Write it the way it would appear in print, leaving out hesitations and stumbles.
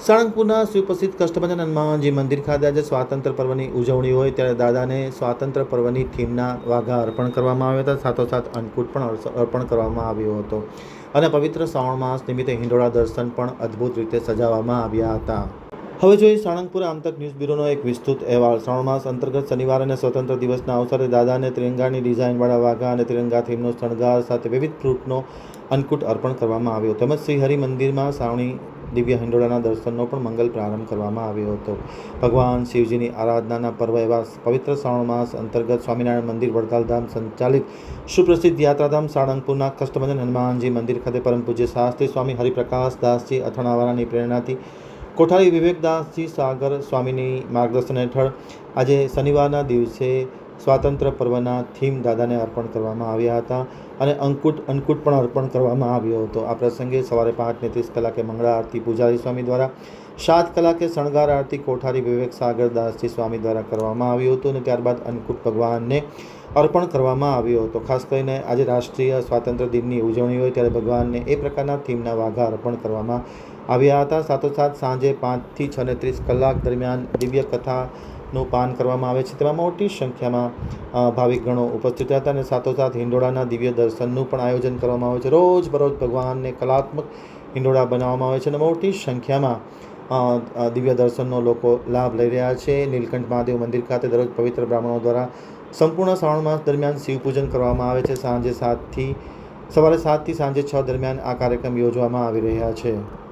સાળંગપુરના સુપ્રસિદ્ધ કષ્ટભંજન હનુમાનજી મંદિર ખાતે આજે સ્વાતંત્ર્ય પર્વની ઉજવણી હોય ત્યારે દાદાને સ્વાતંત્ર્ય પર્વની થીમના વાઘા અર્પણ કરવામાં આવ્યા હતા. સાથોસાથ અન્નકૂટ પણ અર્પણ કરવામાં આવ્યો હતો અને પવિત્ર શ્રાવણ માસ નિમિત્તે હિંડોળા દર્શન પણ અદ્ભુત રીતે સજાવવામાં આવ્યા હતા. હવે જોઈએ સાળંગપુર આમતક ન્યૂઝ બ્યુરોનો એક વિસ્તૃત અહેવાલ. શ્રાવણ માસ અંતર્ગત શનિવાર અને સ્વતંત્ર દિવસના અવસરે દાદાને ત્રિરંગાની ડિઝાઇનવાળા વાઘા અને ત્રિરંગા થીમનો શણગાર સાથે વિવિધ ફ્રૂટનો અન્નકૂટ અર્પણ કરવામાં આવ્યો. તેમજ શ્રી હરિ મંદિરમાં શ્રાવણી દિવ્ય હિંડોળાના દર્શનનો પણ મંગલ પ્રારંભ કરવામાં આવ્યો હતો. ભગવાન શિવજીની આરાધનાના પર્વ એવા પવિત્ર શ્રાવણ માસ અંતર્ગત સ્વામિનારાયણ મંદિર વડતાલધામ સંચાલિત સુપ્રસિદ્ધ યાત્રાધામ સાળંગપુરના કષ્ટભંજન હનુમાનજી મંદિર ખાતે પરમ પૂજ્ય શાસ્ત્રી સ્વામી હરિપ્રકાશ દાસજી અથાણાવાળાની પ્રેરણાથી કોઠારી વિવેકદાસજી સાગર સ્વામીની માર્ગદર્શન હેઠળ આજે શનિવારના દિવસે સ્વાતંત્ર્ય પર્વના થીમ દાદાને અર્પણ કરવામાં આવ્યા હતા અને અન્નકૂટ પણ અર્પણ કરવામાં આવ્યો હતો. આ પ્રસંગે સવારે 5:30 કલાકે મંગળા આરતી પૂજારી સ્વામી દ્વારા, 7 કલાકે શણગાર આરતી કોઠારી વિવેક સાગર દાસજી સ્વામી દ્વારા કરવામાં આવ્યું હતું અને ત્યારબાદ અન્નકૂટ ભગવાનને અર્પણ કરવામાં આવ્યો હતો. ખાસ કરીને આજે રાષ્ટ્રીય સ્વાતંત્ર્ય દિનની ઉજવણી હોય ત્યારે ભગવાનને એ પ્રકારના થીમના વાઘા અર્પણ કરવામાં આવ્યા હતા. સાથોસાથ સાંજે 5 થી 6:30 કલાક દરમિયાન દિવ્ય કથાનું પાન કરવામાં આવે છે. તેમાં મોટી સંખ્યામાં ભાવિકગણો ઉપસ્થિત હતા અને સાથોસાથ હિંડોળાના દિવ્ય દર્શનનું પણ આયોજન કરવામાં આવે છે. રોજબરોજ ભગવાનને કલાત્મક હિંડોળા બનાવવામાં આવે છે અને મોટી સંખ્યામાં દિવ્ય દર્શનનો લોકો લાભ લઈ રહ્યા છે. નીલકંઠ મહાદેવ મંદિર ખાતે દરરોજ પવિત્ર બ્રાહ્મણો દ્વારા સંપૂર્ણ શ્રાવણ માસ દરમિયાન શિવપૂજન કરવામાં આવે છે. સવારે 7 થી સાંજે 6 દરમિયાન આ કાર્યક્રમ યોજવામાં આવી રહ્યા છે.